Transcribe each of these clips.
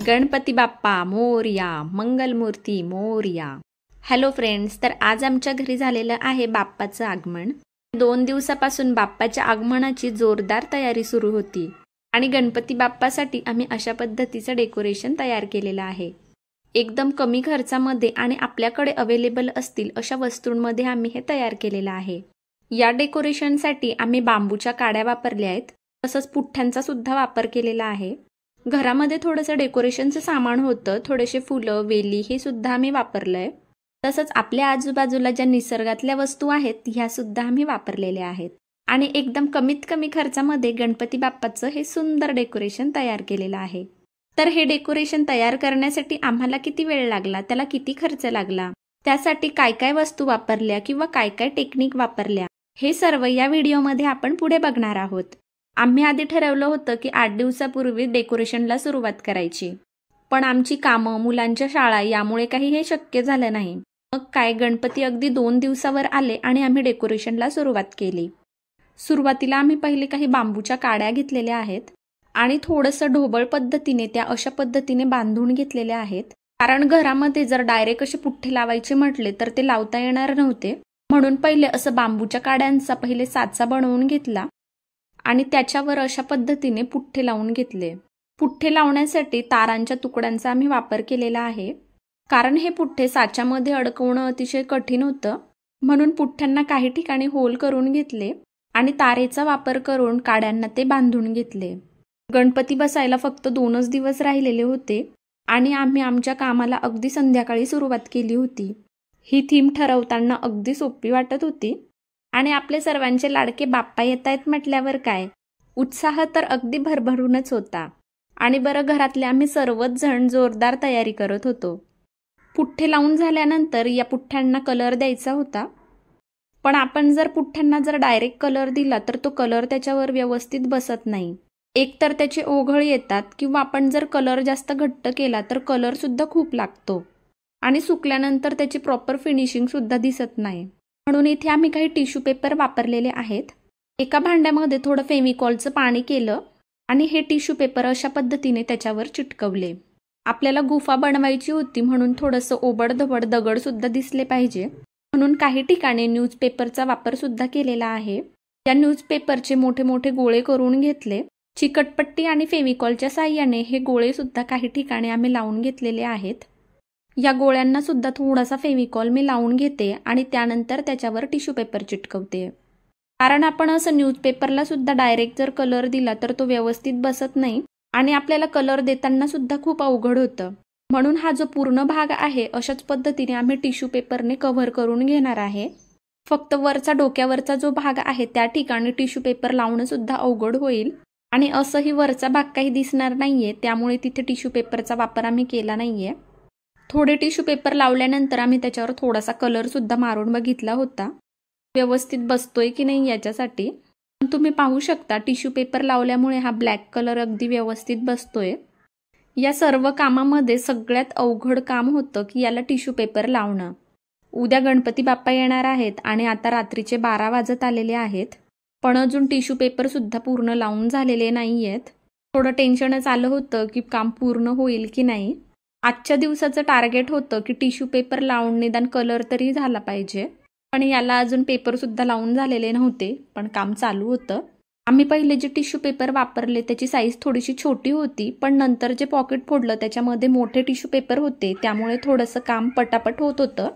Ganpati Bappa Morya, Mangalmurti Morya. Hello friends, तर आज आमच्या घरी झालेलं आहे बाप्पाचं आगमन। 2 दिवसापासून बाप्पाच्या आगमनाची जोरदार तयारी सुरू होती आणि गणपती बाप्पासाठी आम्ही अशा पद्धतीचं डेकोरेशन तयार केलेलं आहे। एकदम कमी खर्चामध्ये आणि आपल्याकडे अवेलेबल असतील अशा वस्तूंमध्ये आम्ही हे तयार केलेलं आहे। या डेकोरेशनसाठी आम्ही बांबूच्या काड्या वापरल्या आहेत, तसंच पुठ्ठ्यांचा सुद्धा वापर केलेला आहे। घरामध्ये थोडंसं डेकोरेशनचं सामान होतं, थोडेसे फुलं, वेली हे सुद्धा आम्ही वापरलंय। तसंच आपल्या आजूबाजूला ज्या निसर्गातल्या वस्तू आहेत ह्या सुद्धा आम्ही वापरलेल्या आहेत आणि एकदम कमीत कमी खर्चामध्ये गणपती बाप्पाचं हे सुंदर डेकोरेशन तयार केलेलं आहे। तर हे डेकोरेशन तयार करण्यासाठी आम्हाला किती वेळ लागला, त्याला किती खर्च लागला, त्यासाठी काय काय वस्तू वापरल्या किंवा काय काय टेक्निक वापरल्या, हे सर्व या व्हिडिओमध्ये आपण पुढे बघणार आहोत। आम्ही आधी ठरवलं होतं की 8 दिवसापूर्वी डेकोरेशनला सुरुवात करायची, पण आमची कामं, मुलांच्या शाळा यामुळे काही हे शक्य झालं नाही। मग काय, गणपती अगदी 2 दिवसावर आले आणि आम्ही डेकोरेशनला सुरुवात केली। सुरुवातीला आम्ही पहिले काही बांबूच्या काड्या घेतलेल्या आहेत आणि थोडंसं ढोबळ पद्धतीने त्या अशा पद्धतीने बांधून घेतलेल्या आहेत, कारण घरामध्ये जर डायरेक्ट असे पुठ्ठे लावायचे म्हटले तर ते लावता येणार नव्हते। म्हणून पहिले असं बांबूच्या काड्यांचा पहिले साचा बनवून घेतला आणि त्याच्यावर अशा पद्धतीने पुठ्ठे लावून घेतले। पुठ्ठे लावण्यासाठी तारांच्या तुकड्यांचा आम्ही वापर केलेला आहे, कारण हे पुठ्ठे साच्यामध्ये अडकवणं अतिशय कठीण होतं। म्हणून पुठ्ठ्यांना काही ठिकाणी होल करून घेतले आणि तारेचा वापर करून काड्यांना ते बांधून घेतले। गणपती बसायला फक्त 2च दिवस राहिलेले होते आणि आम्ही आमच्या कामाला अगदी संध्याकाळी सुरुवात केली होती। ही थीम ठरवताना अगदी सोपी वाटत होती आणि आपले सर्वांचे लाडके बाप्पा येत आहेत म्हटल्यावर काय, उत्साह तर अगदी भरभरूनच होता। आणि बरं, घरातले आम्ही सर्वच जण जोरदार तयारी करत होतो। पुठ्ठे लावून झाल्यानंतर या पुठ्ठ्यांना कलर द्यायचा होता, पण आपण जर पुठ्ठ्यांना डायरेक्ट कलर दिला तर तो कलर त्याच्यावर व्यवस्थित बसत नाही। एकतर त्याचे ओघळ येतात किंवा आपण जर कलर जास्त घट्ट केला तर कलर सुद्धा खूप लागतो आणि सुकल्यानंतर त्याची प्रॉपर फिनिशिंग सुद्धा दिसत नाही। म्हणून इथे आम्ही काही टिश्यू पेपर वापरलेले आहेत। एका भांड्यामध्ये थोडं फेविकॉलचं पाणी केलं आणि हे टिश्यू पेपर अशा पद्धतीने त्याच्यावर चिटकवले। आपल्याला गुफा बनवायची होती, म्हणून थोडंसं ओबडधबड दगड सुद्धा दिसले पाहिजे, म्हणून काही ठिकाणी न्यूजपेपरचा वापर सुद्धा केलेला आहे। या न्यूजपेपरचे मोठे मोठे गोळे करून घेतले। चिकटपट्टी आणि फेविकॉलच्या साहाय्याने हे गोळे सुद्धा काही ठिकाणी आम्ही लावून घेतलेले आहेत। या गोळ्यांना सुद्धा थोडासा फेविकॉल मी लावून घेते आणि त्यानंतर त्याच्यावर टिश्यू पेपर चिटकवते, कारण आपण असं न्यूजपेपरला सुद्धा डायरेक्ट जर कलर दिला तर तो व्यवस्थित बसत नाही आणि आपल्याला कलर देताना सुद्धा खूप अवघड होतं। म्हणून हा जो पूर्ण भाग आहे अशाच पद्धतीने आम्ही टिश्यू पेपरने कव्हर करून घेणार आहे। फक्त वरचा डोक्यावरचा जो भाग आहे त्या ठिकाणी टिश्यू पेपर लावणं सुद्धा अवघड होईल आणि असंही वरचा भाग काही दिसणार नाहीये, त्यामुळे तिथे टिश्यू पेपरचा वापर आम्ही केला नाहीये। थोडे टिश्यू पेपर लावल्यानंतर आम्ही त्याच्यावर थोडासा कलर सुद्धा मारून बघितला होता, व्यवस्थित बसतोय की नाही याच्यासाठी। तुम्ही पाहू शकता टिश्यू पेपर लावल्यामुळे हा ब्लॅक कलर अगदी व्यवस्थित बसतोय। या सर्व कामामध्ये सगळ्यात अवघड काम होतं की याला टिश्यू पेपर लावणं। उद्या गणपती बाप्पा येणार आहेत आणि आता रात्रीचे 12 वाजत आलेले आहेत, पण अजून टिश्यू पेपर सुद्धा पूर्ण लावून झालेले नाहीयेत। थोडं टेन्शनच आलं होतं की काम पूर्ण होईल की नाही। आजच्या दिवसाचं टार्गेट होतं की टिश्यू पेपर लावून निदान कलर तरी झाला पाहिजे, पण याला अजून पेपर सुद्धा लावून झालेले नव्हते, पण काम चालू होतं। आम्ही पहिले जे टिश्यू पेपर वापरले त्याची साईज थोडीशी छोटी होती, पण नंतर जे पॉकेट फोडलं त्याच्यामध्ये मोठे टिश्यू पेपर होते, त्यामुळे थोडंसं काम पटापट होत होतं।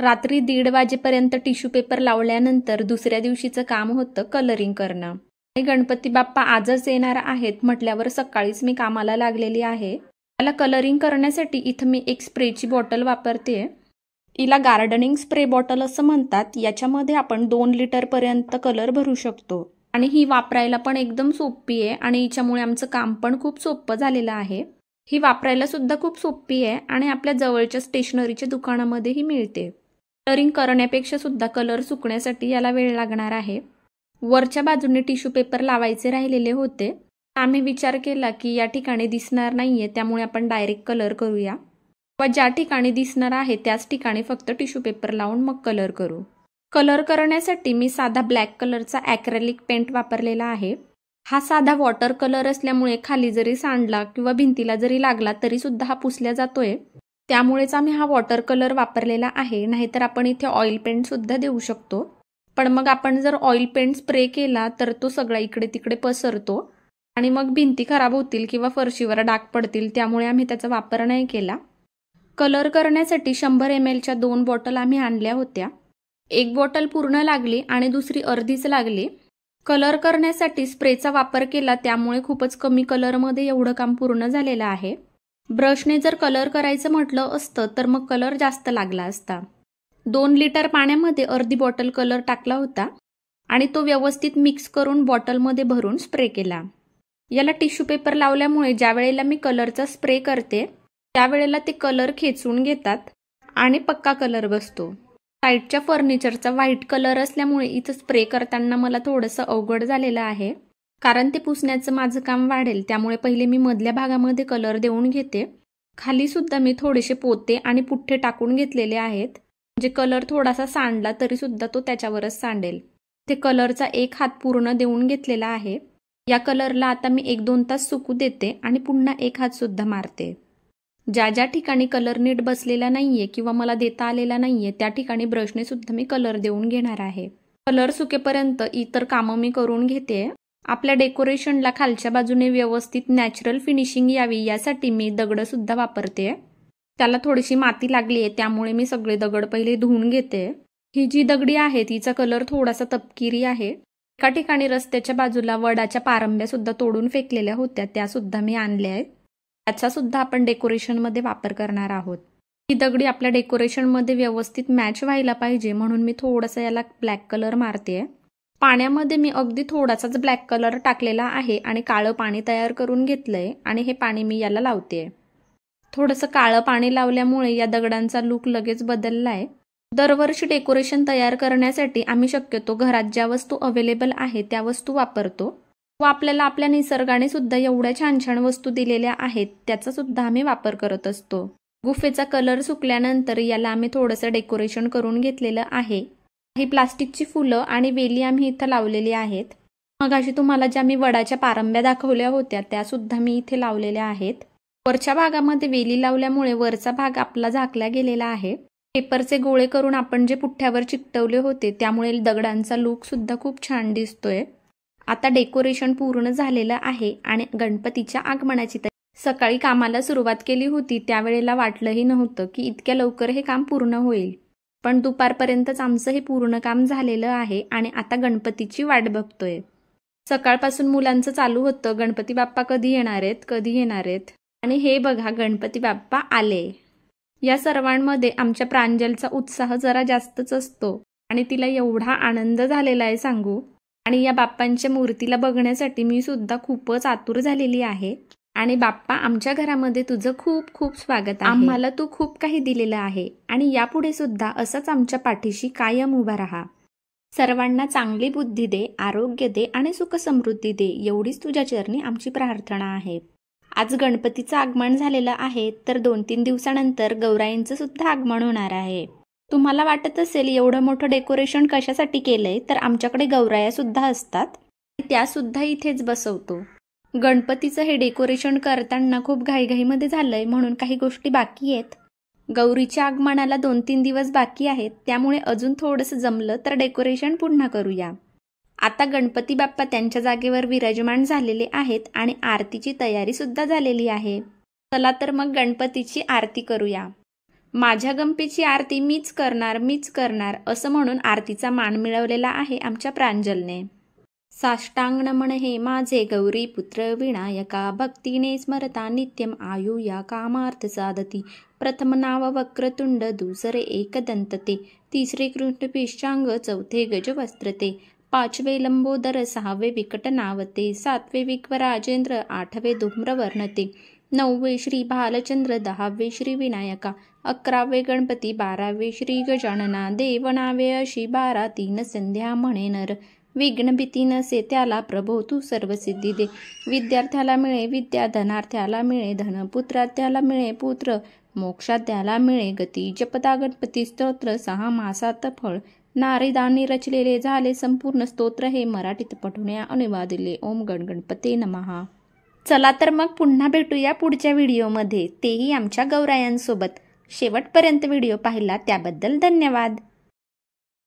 रात्री 1:30 वाजेपर्यंत टिश्यू पेपर लावल्यानंतर दुसऱ्या दिवशीचं काम होतं कलरिंग करणं। गणपती बाप्पा आजच येणार आहेत म्हटल्यावर सकाळीच मी कामाला लागलेली आहे। याला कलरिंग करण्यासाठी इथं मी एक स्प्रेची बॉटल वापरते। हिला गार्डनिंग स्प्रे बॉटल असं म्हणतात। याच्यामध्ये आपण 2 लिटरपर्यंत कलर भरू शकतो आणि ही वापरायला पण एकदम सोपी आहे आणि हिच्यामुळे आमचं काम पण खूप सोपं झालेलं आहे। ही वापरायला सुद्धा खूप सोपी आहे आणि आपल्या जवळच्या स्टेशनरीच्या दुकानामध्येही मिळते। कलरिंग करण्यापेक्षा सुद्धा कलर सुकण्यासाठी याला वेळ लागणार आहे। वरच्या बाजूने टिश्यू पेपर लावायचे राहिलेले होते, आम्ही विचार केला की या ठिकाणी दिसणार नाहीये, त्यामुळे आपण डायरेक्ट कलर करूया व ज्या ठिकाणी दिसणार आहे त्याच ठिकाणी फक्त टिश्यू पेपर लावून मग कलर करू। कलर करण्यासाठी मी साधा ब्लॅक कलरचा ॲक्रेलिक पेंट वापरलेला आहे। हा साधा वॉटर कलर असल्यामुळे खाली जरी सांडला किंवा भिंतीला जरी लागला तरी सुद्धा हा पुसला जातोय, त्यामुळेच आम्ही हा वॉटर कलर वापरलेला आहे. नाहीतर आपण इथे ऑइल पेंट सुद्धा देऊ शकतो, पण मग आपण जर ऑइल पेंट स्प्रे केला तर तो सगळा इकडे तिकडे पसरतो आणि मग भिंती खराब होतील किंवा फरशीवर डाग पडतील, त्यामुळे आम्ही त्याचा वापर नाही केला. कलर करण्यासाठी 100 ml च्या 2 बॉटल आम्ही आणल्या होत्या. एक बॉटल पूर्ण लागली आणि दुसरी अर्धीच लागली. कलर करण्यासाठी स्प्रेचा वापर केला, त्यामुळे खूपच कमी कलरमध्ये एवढं काम पूर्ण झालेलं आहे. ब्रशने जर कलर करायचं म्हटलं असतं तर मग कलर जास्त लागला असता. 2 लिटर पाण्यामध्ये अर्धी बॉटल कलर टाकला होता आणि तो व्यवस्थित मिक्स करून बॉटलमध्ये भरून स्प्रे केला. याला टिश्यू पेपर लावल्यामुळे ज्या वेळेला मी कलरचा स्प्रे करते त्यावेळेला ते कलर खेचून घेतात आणि पक्का कलर बसतो. साईडच्या फर्निचरचा व्हाईट कलर असल्यामुळे इथं स्प्रे करताना मला थोडंसं अवघड झालेलं आहे, कारण ते पुसण्याचं माझं काम वाढेल. त्यामुळे पहिले मी मधल्या भागामध्ये कलर देऊन घेते. खाली सुद्धा मी थोडेसे पोते आणि पुठ्ठे टाकून घेतलेले आहेत, म्हणजे कलर थोडासा सांडला तरी सुद्धा तो त्याच्यावरच सांडेल. ते कलरचा एक हात पूर्ण देऊन घेतलेला आहे. या कलरला आता मी 1-2 तास सुकू देते आणि पुन्हा एक हात सुद्धा मारते. ज्या ज्या ठिकाणी कलर नीट बसलेला नाहीये किंवा मला देता आलेला नाहीये त्या ठिकाणी ब्रशने सुद्धा मी कलर देऊन घेणार आहे. कलर सुकेपर्यंत इतर कामं मी करून घेते. आपल्या डेकोरेशनला खालच्या बाजूने व्यवस्थित नॅचरल फिनिशिंग यावी यासाठी मी दगड सुद्धा वापरते. त्याला थोडीशी माती लागली आहे, त्यामुळे मी सगळे दगड पहिले धुवून घेते. ही जी दगडी आहे तिचा कलर थोडासा तपकिरी आहे. एका ठिकाणी रस्त्याच्या बाजूला वडाच्या पारंब्या सुद्धा तोडून फेकलेल्या होत्या, त्या सुद्धा मी आणल्या आहेत. त्याचा सुद्धा आपण डेकोरेशनमध्ये वापर करणार आहोत. ही दगडी आपल्या डेकोरेशनमध्ये व्यवस्थित मॅच व्हायला पाहिजे, म्हणून मी थोडासा याला ब्लॅक कलर मारते. पाण्यामध्ये मी अगदी थोडासाच ब्लॅक कलर टाकलेला आहे आणि काळं पाणी तयार करून घेतलंय आणि हे पाणी मी याला लावते. थोडंसं काळं पाणी लावल्यामुळे या दगडांचा लुक लगेच बदललाय. दरवर्षी डेकोरेशन तयार करण्यासाठी आम्ही शक्यतो घरात ज्या वस्तू अवेलेबल आहे त्या वस्तू वापरतो व आपल्याला आपल्या निसर्गाने सुद्धा एवढ्या छान छान वस्तू दिलेल्या आहेत त्याचा सुद्धा आम्ही वापर करत असतो. गुफेचा कलर सुकल्यानंतर याला आम्ही थोडंसं डेकोरेशन करून घेतलेलं आहे. ही प्लास्टिकची फुलं आणि वेली आम्ही इथं लावलेली आहेत. मगाशी तुम्हाला ज्या मी वडाच्या पारंब्या दाखवल्या होत्या त्या सुद्धा मी इथे लावलेल्या आहेत. वरच्या भागामध्ये वेली लावल्यामुळे वरचा भाग आपला झाकला गेलेला आहे. पेपरचे गोळे करून आपण जे पुठ्ठ्यावर चिकटवले होते त्यामुळे दगडांचा लुक सुद्धा खूप छान दिसतोय. आता डेकोरेशन पूर्ण झालेलं आहे आणि गणपतीच्या आगमनाची सकाळी कामाला सुरुवात केली होती त्यावेळेला वाटलंही नव्हतं की इतक्या लवकर हे काम पूर्ण होईल, पण दुपारपर्यंतच आमचं हे पूर्ण काम झालेलं आहे आणि आता गणपतीची वाट बघतोय. सकाळपासून मुलांचं चालू होतं गणपती बाप्पा कधी येणार आहेत, कधी येणार आहेत, आणि हे बघा गणपती बाप्पा आले. या सर्वांमध्ये आमच्या प्रांजलचा उत्साह जरा जास्तच असतो आणि तिला एवढा आनंद झालेला आहे सांगू. आणि या बाप्पांच्या मूर्तीला बघण्यासाठी मी सुद्धा खूपच आतुर झालेली आहे. आणि बाप्पा आमच्या घरामध्ये तुझं खूप खूप स्वागत आहे. आम्हाला तू खूप काही दिलेलं आहे आणि यापुढे सुद्धा असंच आमच्या पाठीशी कायम उभा राहा. सर्वांना चांगली बुद्धी दे, आरोग्य दे आणि सुख समृद्धी दे, एवढीच तुझ्या चरणी आमची प्रार्थना आहे. आज गणपतीचं आगमन झालेलं आहे तर 2-3 दिवसानंतर गौराईंचं सुद्धा आगमन होणार आहे. तुम्हाला वाटत असेल एवढं मोठं डेकोरेशन कशासाठी केलंय, तर आमच्याकडे गौराया सुद्धा असतात, त्या सुद्धा इथेच बसवतो. गणपतीचं हे डेकोरेशन करताना खूप घाईघाईमध्ये झालंय म्हणून काही गोष्टी बाकी आहेत. गौरीच्या आगमनाला 2-3 दिवस बाकी आहेत, त्यामुळे अजून थोडंसं जमलं तर डेकोरेशन पुन्हा करूया. आता गणपती बाप्पा त्यांच्या जागेवर विराजमान झालेले आहेत आणि आरतीची तयारी सुद्धा झालेली आहे. चला तर मग गणपतीची आरती करूया. माझ्या गणपतीची आरती मीच करणार असं म्हणून आरतीचा मान मिळवलेला आहे आमच्या प्रांजलने. साष्टांग नमन हे माझे गौरी पुत्र विनायका, भक्तीने स्मरता नित्यम आयुया कामार्थ साधती. प्रथम नाव वक्रतुंड, दुसरे एकदंतते, तिसरे कृष्णपिशांग, चौथे गजवस्त्रते, 5वे लंबोदर, 6वे विकटनावते, 7वे विक्वराजेंद्र, 8वे धूम्रवर्णते, 9वे श्री भालचंद्र, 10वे श्री विनायका, 11वे गणपती, 12वे श्री गजानना. देवनावे अशी 12, 3 संध्या म्हणे नर. विघ्न भीती नसे त्याला प्रभो तू सर्व सिद्धी दे. विद्यार्थ्याला मिळे विद्या, धनार्थ्याला मिळे धन, पुत्रार्थ्याला मिळे पुत्र, मोक्षात त्याला मिळे गती. जपता गणपती स्तोत्र, 6 मासात फळ, नारदांनी रचलेले झाले संपूर्ण स्तोत्र हे मराठीत पठवण्या अनुवादिले. ओम गणगणपते नमः. चला तर मग पुन्हा भेटूया पुढच्या व्हिडिओमध्ये, तेही आमच्या गौरायांसोबत. शेवटपर्यंत व्हिडिओ पाहिला त्याबद्दल धन्यवाद.